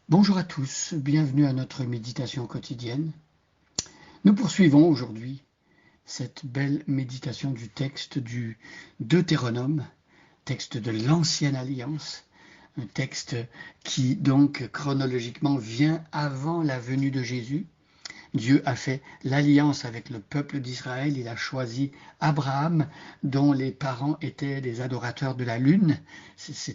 Bonjour à tous, bienvenue à notre méditation quotidienne. Nous poursuivons aujourd'hui cette belle méditation du texte du Deutéronome, texte de l'Ancienne Alliance, un texte qui donc chronologiquement vient avant la venue de Jésus. Dieu a fait l'alliance avec le peuple d'Israël. Il a choisi Abraham, dont les parents étaient des adorateurs de la lune.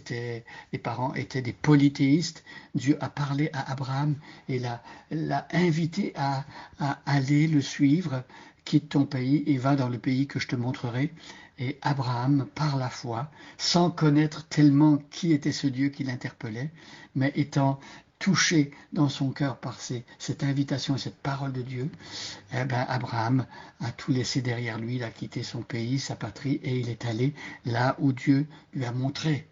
Les parents étaient des polythéistes. Dieu a parlé à Abraham et l'a invité à aller le suivre. Quitte ton pays et va dans le pays que je te montrerai. Et Abraham, par la foi, sans connaître tellement qui était ce Dieu qui l'interpellait, mais étant touché dans son cœur par cette invitation et cette parole de Dieu, eh ben, Abraham a tout laissé derrière lui, il a quitté son pays, sa patrie, et il est allé là où Dieu lui a montré.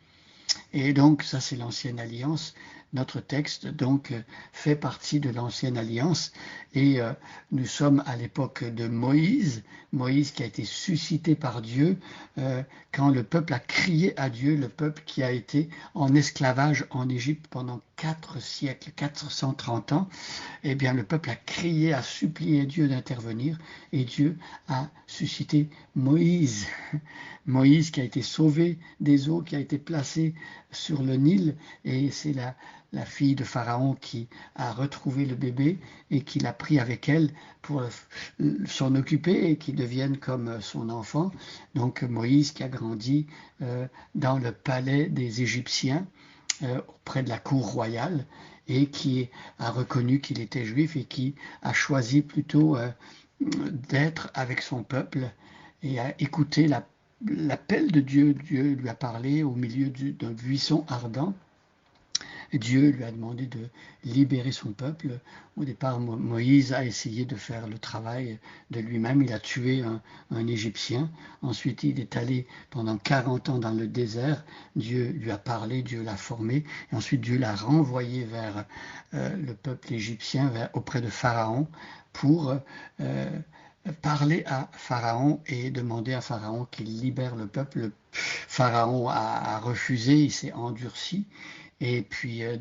Et donc, ça, c'est l'ancienne alliance. Notre texte, donc, fait partie de l'ancienne alliance. Et nous sommes à l'époque de Moïse. Moïse qui a été suscité par Dieu quand le peuple a crié à Dieu, le peuple qui a été en esclavage en Égypte pendant 4 siècles, 430 ans. Eh bien, le peuple a crié, a supplié Dieu d'intervenir. Et Dieu a suscité Moïse. Moïse qui a été sauvé des eaux, qui a été placé sur le Nil, et c'est la fille de Pharaon qui a retrouvé le bébé et qui l'a pris avec elle pour s'en occuper et qui devienne comme son enfant. Donc Moïse qui a grandi dans le palais des Égyptiens, auprès de la cour royale, et qui a reconnu qu'il était juif et qui a choisi plutôt d'être avec son peuple et a écouté l'appel de Dieu. Dieu lui a parlé au milieu d'un buisson ardent. Dieu lui a demandé de libérer son peuple. Au départ, Moïse a essayé de faire le travail de lui-même. Il a tué un Égyptien. Ensuite, il est allé pendant 40 ans dans le désert. Dieu lui a parlé, Dieu l'a formé. Et ensuite, Dieu l'a renvoyé vers le peuple égyptien, auprès de Pharaon, pour parler à Pharaon et demander à Pharaon qu'il libère le peuple. Pharaon a refusé, il s'est endurci. Et puis il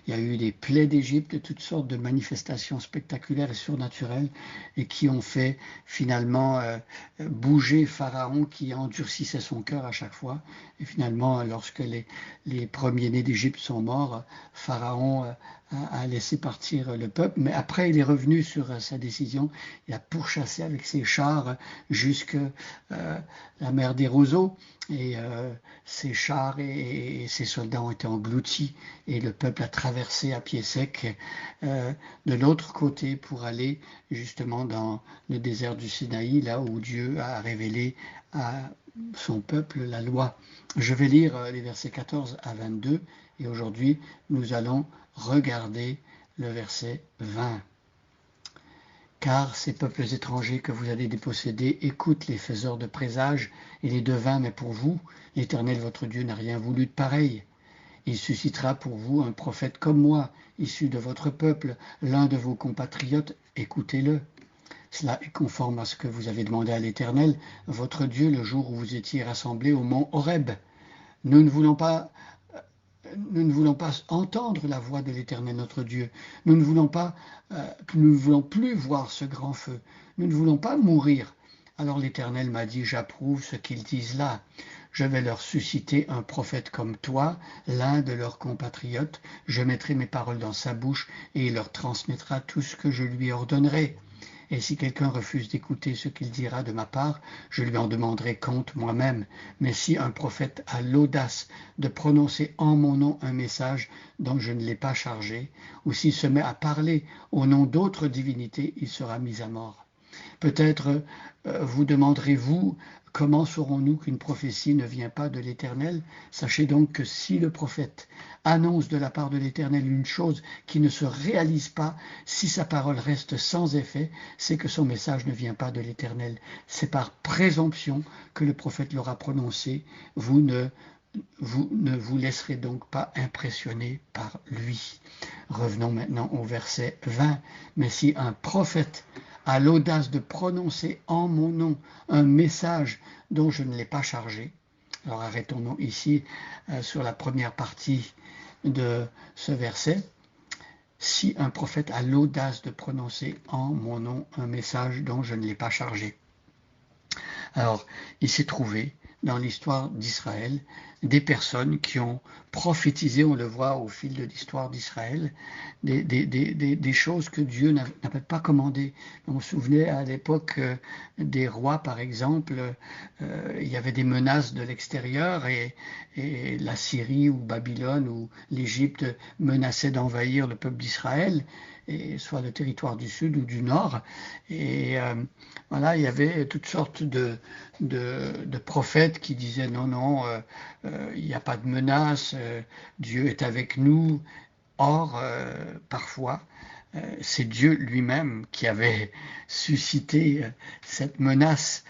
y a eu des plaies d'Égypte, toutes sortes de manifestations spectaculaires et surnaturelles, et qui ont fait finalement bouger Pharaon qui endurcissait son cœur à chaque fois. Et finalement, lorsque les premiers-nés d'Égypte sont morts, Pharaon a laissé partir le peuple. Mais après, il est revenu sur sa décision. Il a pourchassé avec ses chars jusque la mer des Roseaux. Et ses chars et ses soldats ont été engloutis et le peuple a traversé à pied sec de l'autre côté pour aller justement dans le désert du Sinaï, là où Dieu a révélé à son peuple la loi. Je vais lire les versets 14 à 22 et aujourd'hui nous allons regarder le verset 20. Car ces peuples étrangers que vous allez déposséder écoutent les faiseurs de présages et les devins, mais pour vous, l'Éternel votre Dieu n'a rien voulu de pareil. Il suscitera pour vous un prophète comme moi, issu de votre peuple, l'un de vos compatriotes, écoutez-le. Cela est conforme à ce que vous avez demandé à l'Éternel, votre Dieu, le jour où vous étiez rassemblés au mont Horeb. Nous ne voulons pas nous ne voulons pas entendre la voix de l'Éternel notre Dieu. Nous ne voulons pas, nous ne voulons plus voir ce grand feu. Nous ne voulons pas mourir. Alors l'Éternel m'a dit, j'approuve ce qu'ils disent là. Je vais leur susciter un prophète comme toi, l'un de leurs compatriotes. Je mettrai mes paroles dans sa bouche et il leur transmettra tout ce que je lui ordonnerai. Et si quelqu'un refuse d'écouter ce qu'il dira de ma part, je lui en demanderai compte moi-même. Mais si un prophète a l'audace de prononcer en mon nom un message dont je ne l'ai pas chargé, ou s'il se met à parler au nom d'autres divinités, il sera mis à mort. Peut-être vous demanderez-vous, comment saurons-nous qu'une prophétie ne vient pas de l'Éternel? Sachez donc que si le prophète annonce de la part de l'Éternel une chose qui ne se réalise pas, si sa parole reste sans effet, c'est que son message ne vient pas de l'Éternel. C'est par présomption que le prophète l'aura prononcé. Vous ne vous laisserez donc pas impressionner par lui. Revenons maintenant au verset 20. Mais si un prophète a l'audace de prononcer en mon nom un message dont je ne l'ai pas chargé, alors arrêtons-nous ici sur la première partie de ce verset. si un prophète a l'audace de prononcer en mon nom un message dont je ne l'ai pas chargé. Alors, il s'est trouvé dans l'histoire d'Israël des personnes qui ont prophétisé, on le voit au fil de l'histoire d'Israël, des choses que Dieu n'avait pas commandées. On se souvenait à l'époque des rois, par exemple, il y avait des menaces de l'extérieur et la Syrie ou Babylone ou l'Égypte menaçaient d'envahir le peuple d'Israël, et soit le territoire du sud ou du nord. Et voilà, il y avait toutes sortes de prophètes qui disaient non, non, il n'y a pas de menace, Dieu est avec nous. Or, parfois, c'est Dieu lui-même qui avait suscité cette menace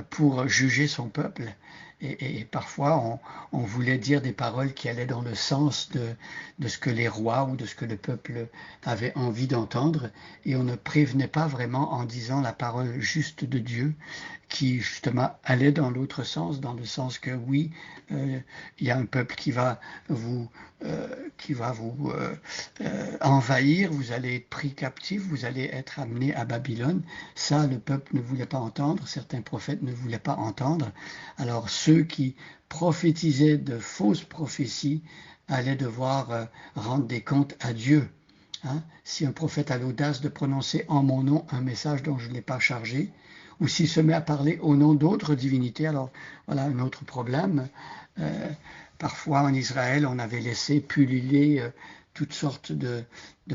pour juger son peuple. Et parfois, on voulait dire des paroles qui allaient dans le sens de ce que les rois ou de ce que le peuple avait envie d'entendre, et on ne prévenait pas vraiment en disant la parole juste de Dieu, qui justement allait dans l'autre sens, dans le sens que oui, il y a un peuple qui va vous envahir, vous allez être pris captif, vous allez être amené à Babylone. Ça, le peuple ne voulait pas entendre, certains prophètes ne voulaient pas entendre. Alors ceux qui prophétisaient de fausses prophéties allaient devoir rendre des comptes à Dieu. Hein? Si un prophète a l'audace de prononcer en mon nom un message dont je ne l'ai pas chargé, ou s'il se met à parler au nom d'autres divinités, alors voilà un autre problème. Parfois en Israël, on avait laissé pulluler toutes sortes de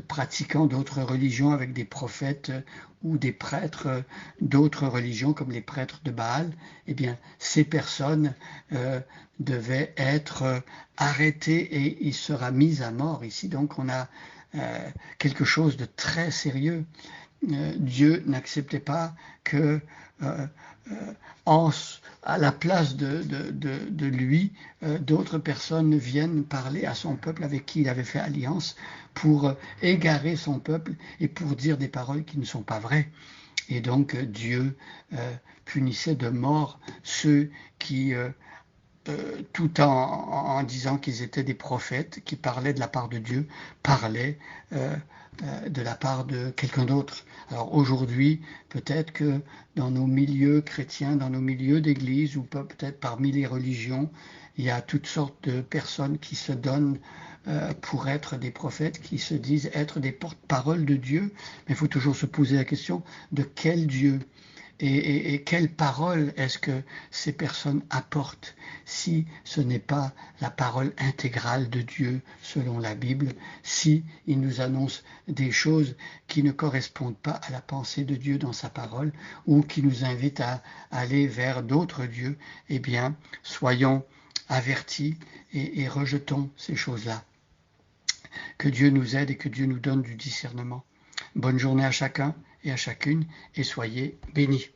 pratiquants d'autres religions avec des prophètes ou des prêtres d'autres religions comme les prêtres de Baal. Eh bien, ces personnes devaient être arrêtées et il sera mis à mort. Ici, donc, on a quelque chose de très sérieux. Dieu n'acceptait pas que à la place de lui, d'autres personnes viennent parler à son peuple avec qui il avait fait alliance pour égarer son peuple et pour dire des paroles qui ne sont pas vraies. Et donc Dieu punissait de mort ceux qui, tout en disant qu'ils étaient des prophètes, qui parlaient de la part de Dieu, parlaient de la part de quelqu'un d'autre. Alors aujourd'hui, peut-être que dans nos milieux chrétiens, dans nos milieux d'église, ou peut-être parmi les religions, il y a toutes sortes de personnes qui se donnent pour être des prophètes, qui se disent être des porte-paroles de Dieu. Mais il faut toujours se poser la question de quel Dieu et quelle parole est-ce que ces personnes apportent si ce n'est pas la parole intégrale de Dieu selon la Bible, si il nous annonce des choses qui ne correspondent pas à la pensée de Dieu dans sa parole ou qui nous invitent à aller vers d'autres dieux, eh bien, soyons avertis et rejetons ces choses-là. Que Dieu nous aide et que Dieu nous donne du discernement. Bonne journée à chacun et à chacune et soyez bénis.